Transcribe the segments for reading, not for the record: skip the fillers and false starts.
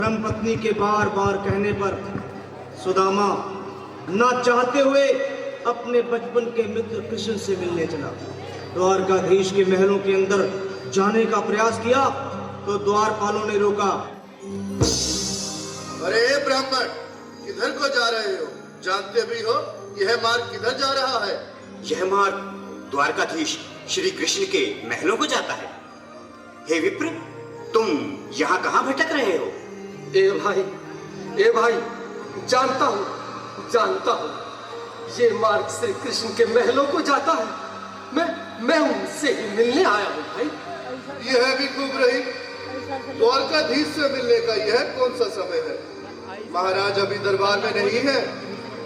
धर्मपत्नी के बार बार कहने पर सुदामा ना चाहते हुए अपने बचपन के मित्र कृष्ण से मिलने चला। द्वारकाधीश के महलों के अंदर जाने का प्रयास किया तो द्वारपालों ने रोका। अरे ब्राह्मण, किधर को जा रहे हो? जानते भी हो यह मार्ग किधर जा रहा है? यह मार्ग द्वारकाधीश श्री कृष्ण के महलों को जाता है। हे विप्र, तुम यहाँ कहाँ भटक रहे हो? ए भाई, जानता हूँ, ये मार्ग श्री कृष्ण के महलों को जाता है। मैं उनसे ही मिलने आया हूँ भाई। यह भी खूब रही। द्वारकाधीश से मिलने का यह कौन सा समय है? महाराज अभी दरबार में नहीं है।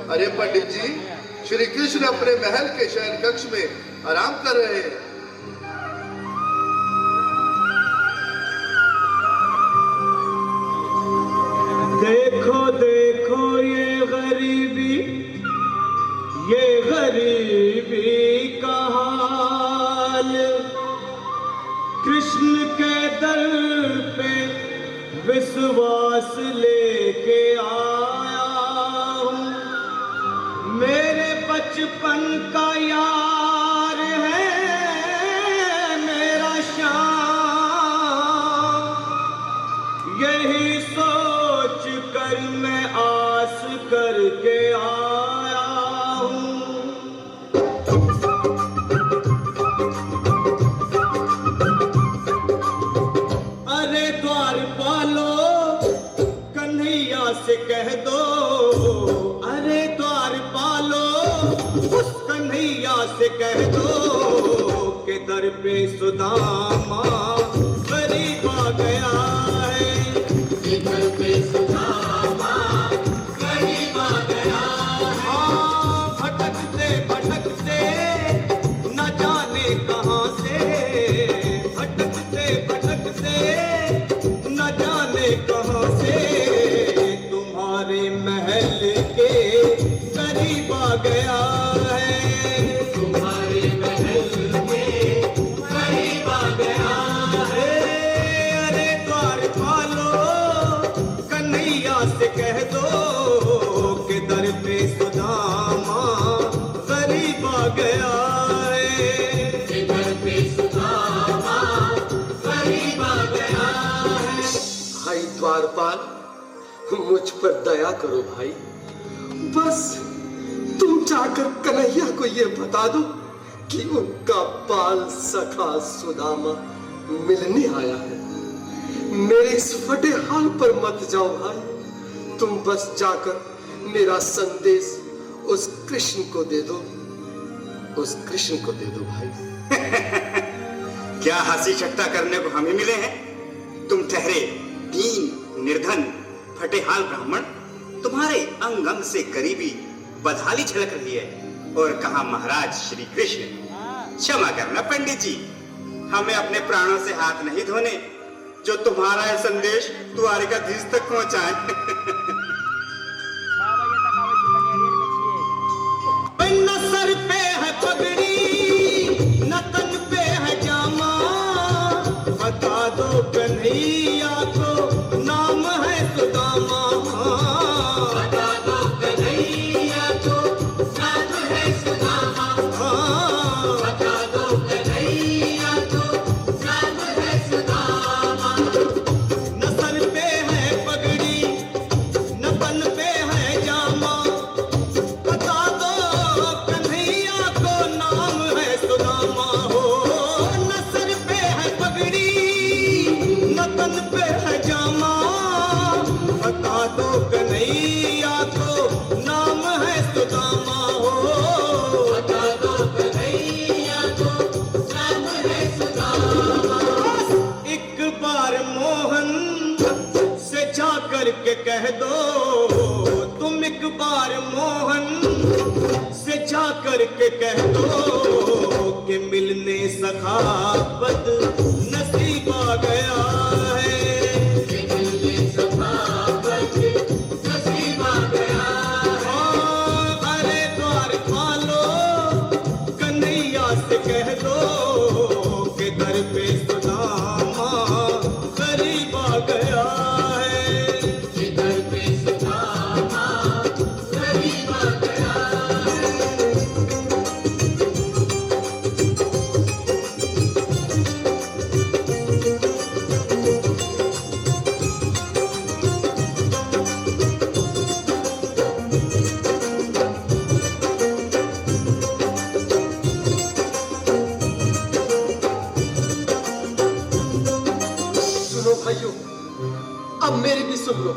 अरे पंडित जी, श्री कृष्ण अपने महल के शयन कक्ष में आराम कर रहे हैं। देखो देखो ये गरीबी का हाल, कृष्ण के दर पे विश्वास लेके आया हूँ। मेरे बचपन का यार है मेरा श्याम, यही सोच कर मैं आस करके आया हूँ। अरे द्वारपालो, कन्हैया से कह दो, अरे द्वारपालो, उस कन्हैया से कह दो कि दर पे सुदामा गरीब आ गया है। दर पे सुदामा गरीब आ गया है। भटकते भटकते न जाने कहाँ से, भटकते भटकते न जाने कहाँ से, तुम्हारे महल के करीब आ गया है। तुम्हारे महल के करीब आ गया है। अरे द्वारपालो, कन्हैया से कह दो कि दर पे सुदामा गरीब आ गया है। दर पे सुदामा गरीब आ गया है। भाई द्वारपाल, मुझ पर दया करो भाई। बस तुम जाकर कन्हैया को ये बता दो कि उनका बाल सखा सुदामा मिलने आया है। मेरे इस फटे हाल पर मत जाओ भाई। तुम बस जाकर मेरा संदेश उस कृष्ण को दे दो, उस कृष्ण को दे दो भाई। क्या हंसी ठट्टा करने को हमें मिले हैं? तुम ठहरे दीन निर्धन फटेहाल ब्राह्मण, तुम्हारे अंग अंग से गरीबी बदहाली झलक रही है। और कहा महाराज श्री कृष्ण। क्षमा करना पंडित जी, हमें अपने प्राणों से हाथ नहीं धोने जो तुम्हारा यह संदेश द्वारकाधीश तक पहुंचाए। न सर पे है पगड़ी, न तन पे है जामा, बता दो कन्हैया को नाम है सुदामा। बता दो कन्हैया को नाम है सुदामा। बता दो कन्हैया को नाम है सुदामा। न सर पे है पगड़ी, न तन पे है जामा, बता दो कन्हैया को नाम है सुदामा। हो न सर पे है पगड़ी, न तन पे है जामा, बता दो कन्हैया को नाम है सुदामा। हो बता दो कन्हैया को नाम है सुदामा। एक बार मोहन से जा करके कह दो, तुम एक बार मोहन से जा करके कह दो कि मिलने सखावत नसीब आ गया है। मिलने सखावत नसीब आ गया है। अरे द्वारपालो, कन्हैया से कह दो कि दर पे सुदामा गरीब आ गया है। भी सुन लो,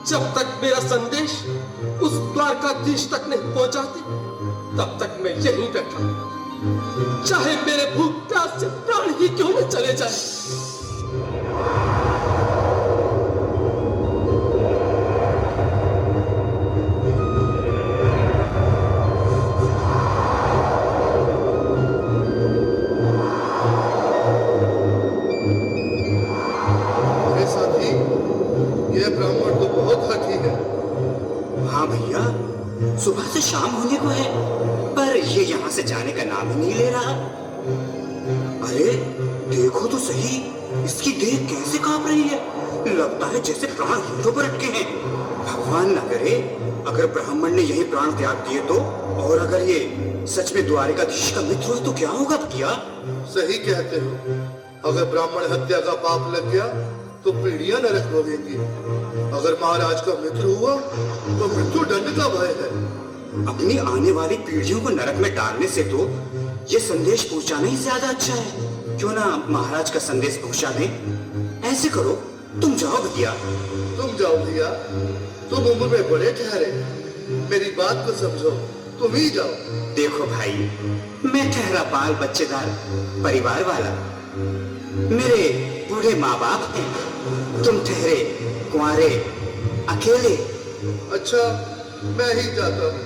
जब तक मेरा संदेश उस द्वारकाधीश तक नहीं पहुंचाते तब तक मैं यहीं बैठा हूं, चाहे मेरे भूख प्यास से प्राण ही क्यों न चले जाए। अरे साथी, ये ब्राह्मण तो बहुत हठी है। हाँ भैया, सुबह से शाम होने को है पर ये यहाँ से जाने का नाम ही नहीं ले रहा। अरे देखो तो सही, इसकी देह कैसे कांप रही है, लगता है जैसे प्राण होठों पर अटके हैं। भगवान न करे अगर ब्राह्मण ने यही प्राण त्याग दिए तो, और अगर ये सच में द्वारिकाधीश का मित्र हो तो क्या होगा भैया? सही कहते हो, अगर ब्राह्मण हत्या का पाप लग गया तो पीढ़ियां नरक भोगेंगी। अगर महाराज का मित्र हुआ तो मृत्यु दंड का भय है। अपनी आने वाली पीढ़ियों को नरक में डालने से तो ये संदेश पहुंचाना ही ज्यादा अच्छा है। क्यों ना महाराज का संदेश पहुंचा दें। ऐसे करो, तुम जाओ भैया। तुम जाओ भैया, तुम उम्र में बड़े ठहरे, मेरी बात को समझो, तुम ही जाओ। देखो भाई, मैं ठहरा बाल बच्चेदार परिवार वाला, मेरे बूढ़े माँ बाप हैं, तुम ठहरे कुंवारे अकेले। अच्छा, मैं ही जाता हूँ।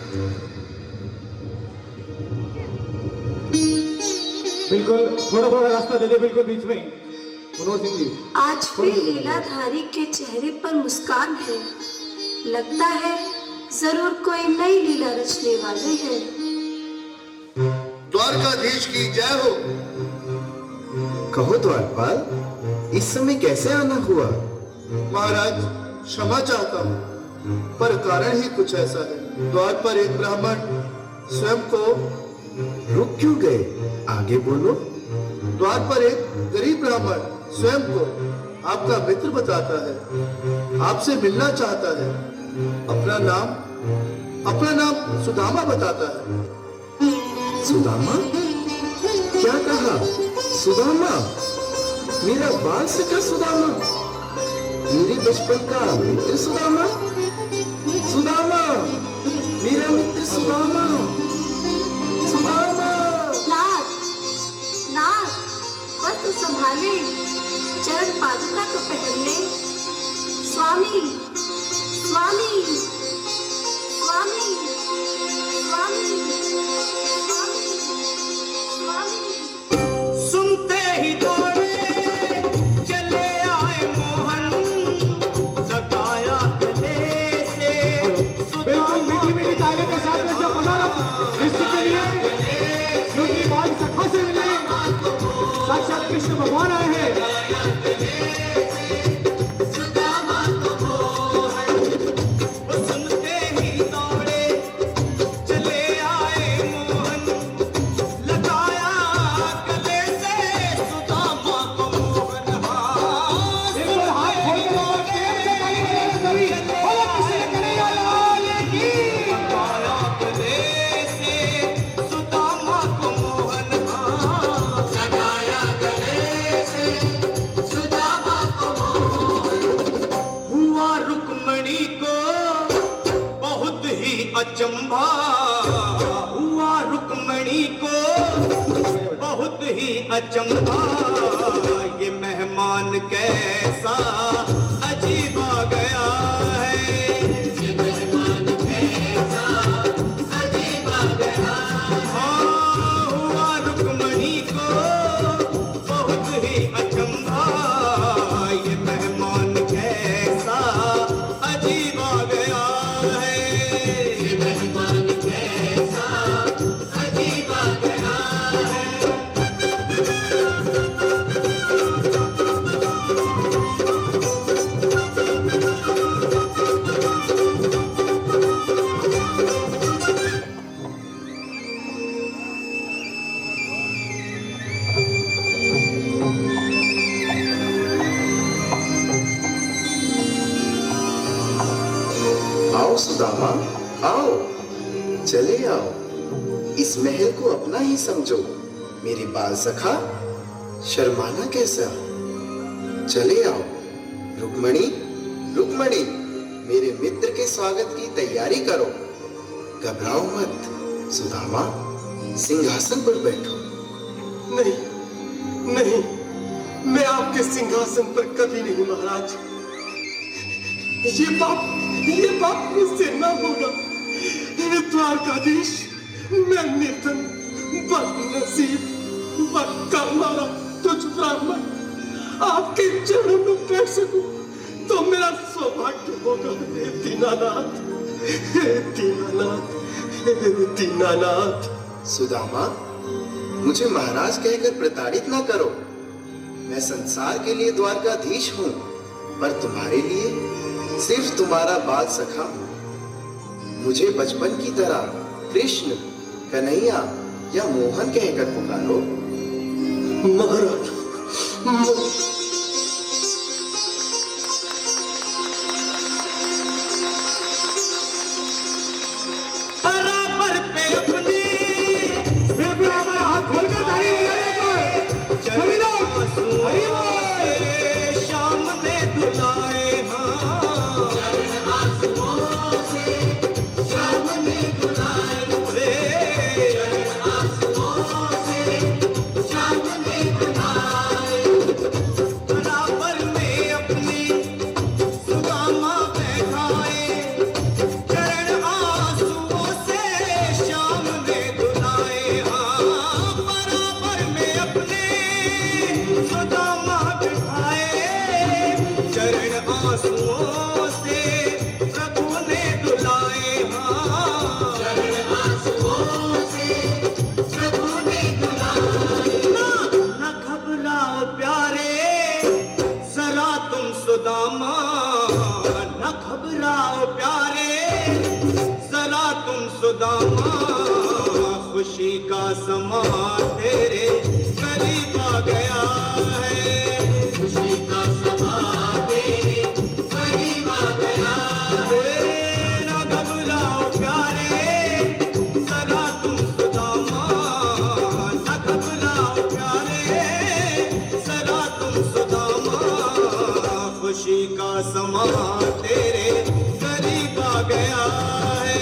बिल्कुल थोड़ा थोड़ा रास्ता दे दे, बिल्कुल बीच में। मनोज सिंह जी, आज फिर लीलाधारी के चेहरे पर मुस्कान है, लगता है जरूर कोई नई लीला रचने वाले हैं। द्वारकाधीश की जय हो। कहो द्वारपाल, इस समय कैसे आना हुआ? महाराज, क्षमा चाहता हूँ, पर कारण ही कुछ ऐसा है। द्वार पर एक ब्राह्मण स्वयं को रुक क्यों गए? आगे बोलो। द्वार पर एक गरीब ब्राह्मण स्वयं को आपका मित्र बताता है, आपसे मिलना चाहता है। अपना नाम सुदामा बताता है। सुदामा? क्या कहा? सुदामा? मेरा बाल सखा सुदामा? मेरे बचपन का मित्र सुदामा? सुदामा, मेरा मित्र सुदामा, सुदामा। नाथ, नाथ, बस तो संभाले, चरण पादुका तो पहन ले। स्वामी, स्वामी, स्वामी, स्वामी, स्वामी, स्वामी। सुनते ही दौड़े चले आए मोहन, लगाया गले से बिल्कुल मीठी मीठी ताली के साथ में जो पधारा इसके लिए क्योंकि बाल सखा से मिले साक्षात कृष्ण भगवान आए हैं। सुनते ही दौड़े चले आए मोहन, लगाया गले से सुदामा को मोहन। हाथ खोल के और प्रेम से ताली बजाएं सभी। बोलो कृष्ण कन्हैया लाल की। लगाया गले से सुदामा को मोहन, लगाया गले से सुदामा को मोहन। हुआ रुक्मणी को बहुत ही अचंभा, हुआ रुक्मणी को बहुत ही अचंभा। ये मेहमान कैसा अजीब आ गया है, ये मेहमान कैसा अजीब आ गया। हाँ, हुआ रुक्मणी को बहुत ही अचंभा। ये मेहमान कैसा अजीब आ गया है, ये मेहमान कैसा अजीब आ गया है। आओ सुदामा, आओ, चले आओ। इस महल को अपना ही समझो। मेरे बाल सखा, शर्माना कैसा? चले आओ। रुक्मणी, रुक्मणी, मेरे मित्र के स्वागत की तैयारी करो। घबराओ मत सुदामा, सिंहासन पर बैठो। नहीं नहीं, मैं आपके सिंहासन पर कभी नहीं महाराज। ये पाप मुझसे न होगा। द्वारकाधीश, मैं निर्धन, बदनसीब, बदकर्मारा तुझ ब्राह्मण आपके चरणों में बैठ सकूं तो मेरा सौभाग्य होगा। हे दीनानाथ, हे दीनानाथ, हे दीनानाथ। सुदामा, मुझे महाराज कहकर प्रताड़ित ना करो। मैं संसार के लिए द्वारकाधीश हूँ, पर तुम्हारे लिए सिर्फ तुम्हारा बाल सखा हूँ। मुझे बचपन की तरह कृष्ण, कन्हैया या मोहन कहकर पुकारो। महाराज, बराबर पे अपनी हाथ खोलकर शाम में दुलाए, बराबर में अपनी सुदामा बैठाए, चरण आंसुओं से शाम में धुलाए। बराबर में अपने सुदामा बैठाए, चरण आंसुओं से प्रभु ने धुलाए। चरण आंसुओं से प्रभु ने धुलाए। न घबराओ प्यारे जरा तुम सुदामा, न घबराओ प्यारे जरा तुम सुदामा। खुशी का समा तेरे करीब आ गया है, खुशी का समा तेरे करीब आ गया है। न घबराओ प्यारे जरा तुम सुदामा, न घबराओ प्यारे जरा तुम सुदामा। खुशी का समा तेरे करीब आ गया है,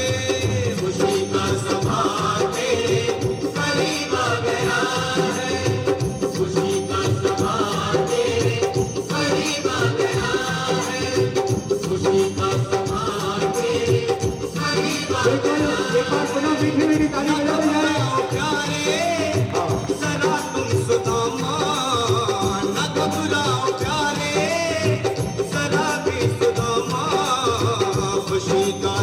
खुशी का समा तेरे करीब आ गया है, खुशी का समा तेरे करीब आ गया है, खुशी का समा तेरे करीब आ गया है। प्यारे जरा तुम सुदामा, न घबराओ प्यारे जरा भी सुदामा। खुशी का